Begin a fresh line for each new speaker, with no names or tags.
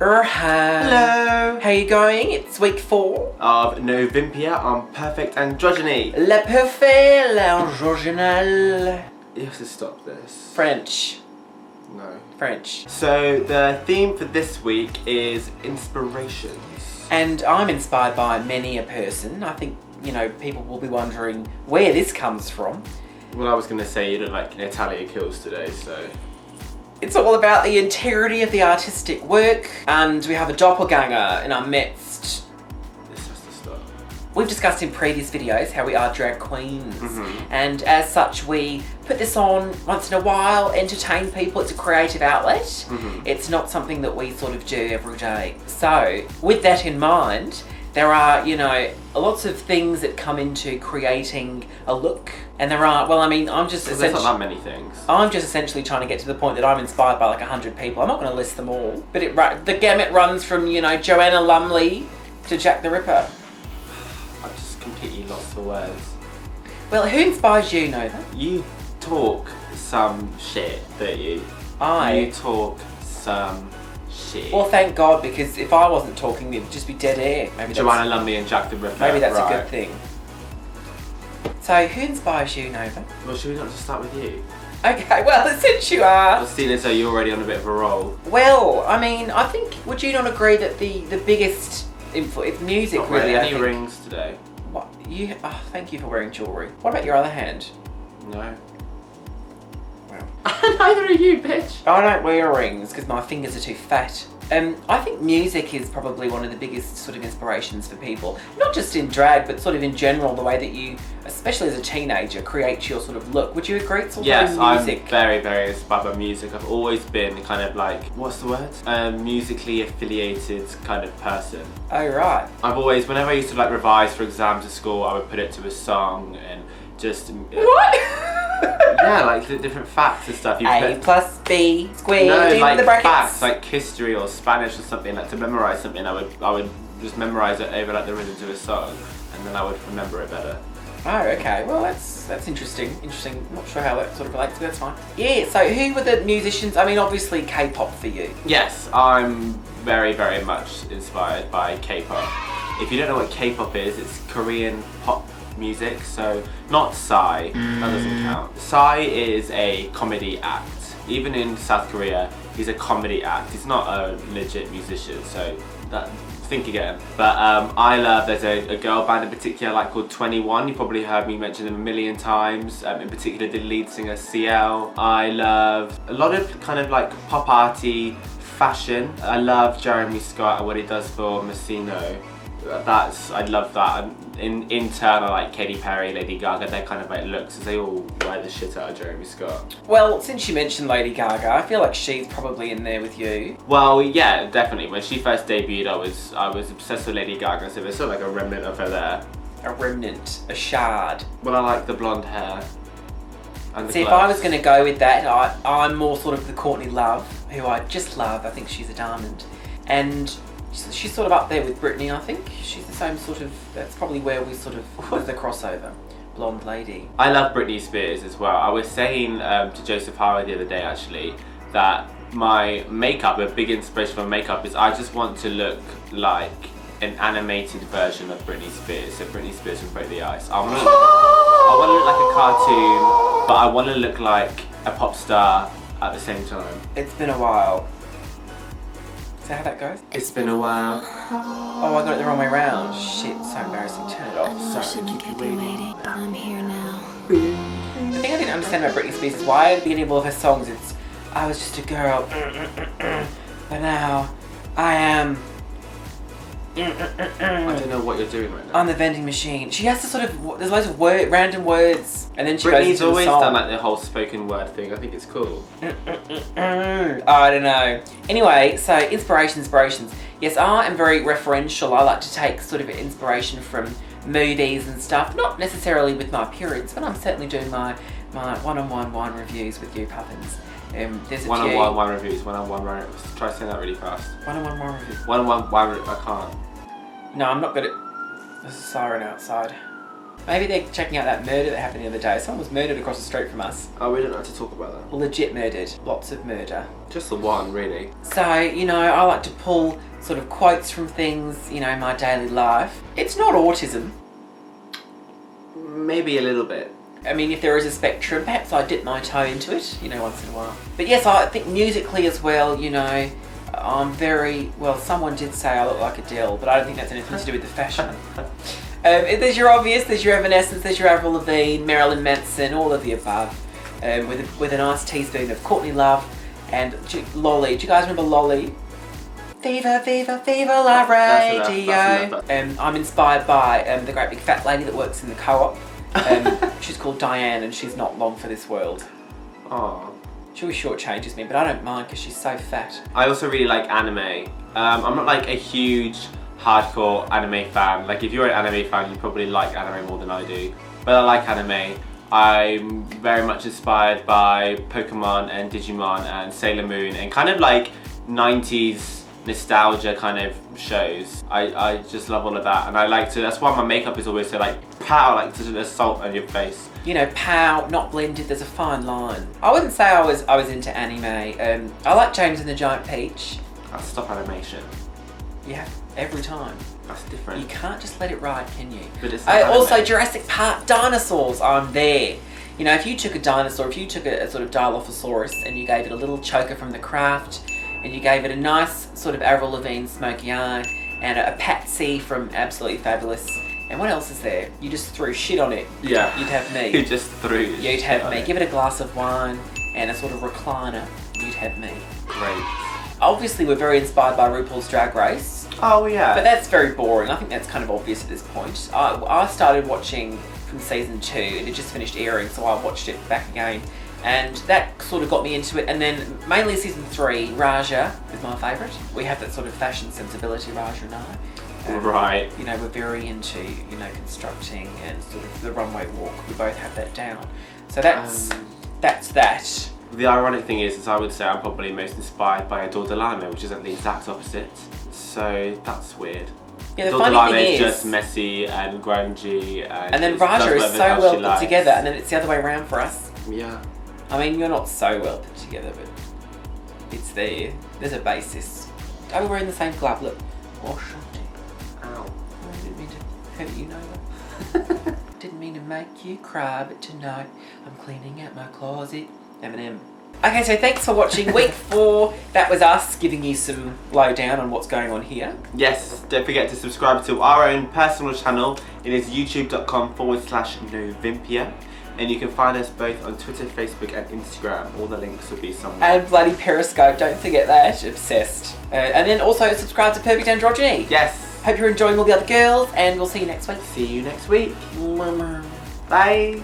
Hello!
How you going? It's week 4
of Novympia on Perfect Androgyny.
Le parfait, l'androgynal.
You have to stop this.
French.
No.
French.
So the theme for this week is inspirations.
And I'm inspired by many a person. I think, you know, people will be wondering where this comes from.
Well, I was going to say you look like Natalia Kills today, so...
It's all about the integrity of the artistic work, and we have a doppelganger in our midst.
This has to stop.
We've discussed in previous videos how we are drag queens, and as such we put this on once in a while, entertain people. It's a creative outlet. It's not something that we sort of do every day. So, with that in mind, there are, you know, lots of things that come into creating a look. And there are, well, I mean, I'm just
essentially... There's not that many things.
I'm just essentially trying to get to the point that I'm inspired by like 100 people. I'm not going to list them all. But the gamut runs from, you know, Joanna Lumley to Jack the Ripper.
I've just completely lost for words.
Well, who inspires you, Nova?
You talk some shit, don't you? You talk some shit.
Well, thank God, because if I wasn't talking, it would just be dead air. Maybe
Joanna Lumley and Jack the Ripper.
Maybe that's a good thing. So, who inspires you, Nova?
Well, should we not just start with you?
Okay, well, since you are...
Well, seeing as though you're already on a bit of a roll.
Well, I mean, I think, would you not agree that the biggest influence, music
not
really,
any rings today.
What? You? Oh, thank you for wearing jewellery. What about your other hand?
No.
Well.
Neither are you, bitch.
I don't wear rings because my fingers are too fat. I think music is probably one of the biggest sort of inspirations for people. Not just in drag, but sort of in general, the way that you, especially as a teenager, create your sort of look. Would you agree? It's all
yes,
music.
I'm very, very inspired by music. I've always been kind of like, what's the word? Musically affiliated kind of person.
Oh, right.
I've always, whenever I used to like revise for exams at school, I would put it to a song and just...
What?
Yeah, like the different facts and stuff.
A plus B squared,
no,
like
the
brackets.
Facts, like history or Spanish or something. Like to memorize something, I would just memorize it over like the rhythm to a song, and then I would remember it better.
Oh, okay. Well, that's interesting. Interesting. I'm not sure how that sort of relates, but that's fine. Yeah. So, who were the musicians? I mean, obviously K-pop for you.
Yes, I'm very, very much inspired by K-pop. If you don't know what K-pop is, it's Korean pop music, so not Psy, that doesn't count. Psy is a comedy act. Even in South Korea, he's a comedy act. He's not a legit musician, so think again. But I love, there's a girl band in particular like called 21. You probably heard me mention them a million times. In particular the lead singer CL. I love a lot of kind of like pop arty fashion. I love Jeremy Scott and what he does for Messino. I love that. In turn, I like Katy Perry, Lady Gaga, their kind of like looks, as they all wear the shit out of Jeremy Scott. Well,
since you mentioned Lady Gaga, I feel like she's probably in there with you.
Well, yeah, definitely. When she first debuted, I was obsessed with Lady Gaga, so there's sort of like a remnant of her there.
A remnant, a shard.
Well, I like the blonde hair. And the
See,
clothes.
if I was going to go with that, I'm more sort of the Courtney Love, who I just love. I think she's a diamond. And she's sort of up there with Britney, I think. She's the same sort of, that's probably where we sort of, was the crossover. Blonde lady.
I love Britney Spears as well. I was saying to Joseph Howard the other day actually, that my makeup, a big inspiration for makeup is I just want to look like an animated version of Britney Spears. So Britney Spears from Break the Ice. I want to look like a cartoon, but I want to look like a pop star at the same time.
It's been a while. Is that how that goes?
It's been a while.
Oh, I got it the wrong way around. Shit, so embarrassing. Turn it off.
Sorry to keep you waiting, but I'm here now.
The thing I didn't understand about Britney Spears is why at the beginning of all of her songs it's, I was just a girl, but now I am.
I don't know what you're doing right now.
On the vending machine. She has to sort of, there's loads of random words, and then she goes
Britney's
into
always
the song.
done like the whole spoken word thing. I think it's cool.
Oh, I don't know. Anyway, so inspirations. Yes, I am very referential. I like to take sort of inspiration from movies and stuff. Not necessarily with my appearance, but I'm certainly doing my one-on-one wine reviews with you, Puffins. There's a
one-on-one wine reviews. One-on-one wine. Try saying that really fast.
One-on-one wine reviews.
One-on-one wine. I can't.
No, I'm not good at. There's a siren outside. Maybe they're checking out that murder that happened the other day. Someone was murdered across the street from us.
Oh, we don't have to talk about that.
Legit murdered. Lots of murder.
Just the one, really.
So, you know, I like to pull sort of quotes from things, you know, in my daily life. It's not autism.
Maybe a little bit.
I mean, if there is a spectrum, perhaps I dip my toe into it, you know, once in a while. But yes, I think musically as well, you know, I'm very, well, someone did say I look like Adele, but I don't think that's anything to do with the fashion. There's your obvious, there's your Evanescence, there's your Avril Lavigne, Marilyn Manson, all of the above. With a nice teaspoon of Courtney Love and Lolly. Do you guys remember Lolly? Viva, viva, viva la radio. I'm inspired by the great big fat lady that works in the co-op. She's called Diane and she's not long for this world.
Aww.
She always shortchanges me, but I don't mind because she's so fat.
I also really like anime. I'm not like a huge hardcore anime fan. Like if you're an anime fan, you probably like anime more than I do. But I like anime. I'm very much inspired by Pokemon and Digimon and Sailor Moon and kind of like 90s nostalgia kind of shows. I just love all of that, and I like to, that's why my makeup is always so like pow, like such an assault on your face. You know, pow, not blended, there's a fine line. I wouldn't say I was into anime. I like James and the Giant Peach. That's stop animation. Yeah, every time. That's different. You can't just let it ride, can you? But it's also Jurassic Park, dinosaurs, I'm there. You know, if you took a dinosaur, if you took a sort of Dilophosaurus and you gave it a little choker from The Craft, and you gave it a nice sort of Avril Lavigne smoky eye, and a Patsy from Absolutely Fabulous, and what else is there? You just threw shit on it. Yeah. You'd have me. You just threw You'd have me. Give it a glass of wine and a sort of recliner. You'd have me. Great. Obviously, we're very inspired by RuPaul's Drag Race. Oh, yeah. But that's very boring. I think that's kind of obvious at this point. I started watching from season 2 and it just finished airing, so I watched it back again. And that sort of got me into it. And then mainly season 3, Raja is my favourite. We have that sort of fashion sensibility, Raja and I. Right. You know, we're very into, you know, constructing and sort of the runway walk. We both have that down. So that's that. The ironic thing is I would say I'm probably most inspired by Adore Delano, which is at the exact opposite. So that's weird. Yeah, the funny thing is just messy and grungy, and then Raja is so well put together, and then it's the other way around for us. Yeah. I mean, you're not so well put together, but it's there. There's a basis. Are we wearing the same glove? Look. Oh, ow. I didn't mean to hurt you, Nova. Didn't mean to make you cry, but tonight I'm cleaning out my closet. M&M. Okay, so thanks for watching week 4. That was us giving you some lowdown on what's going on here. Yes, don't forget to subscribe to our own personal channel. It is youtube.com/Novympia. And you can find us both on Twitter, Facebook and Instagram. All the links will be somewhere. And bloody Periscope, don't forget that. Obsessed. And then also subscribe to Perfect Androgyny. Yes. Hope you're enjoying all the other girls, and we'll see you next week. See you next week. Bye.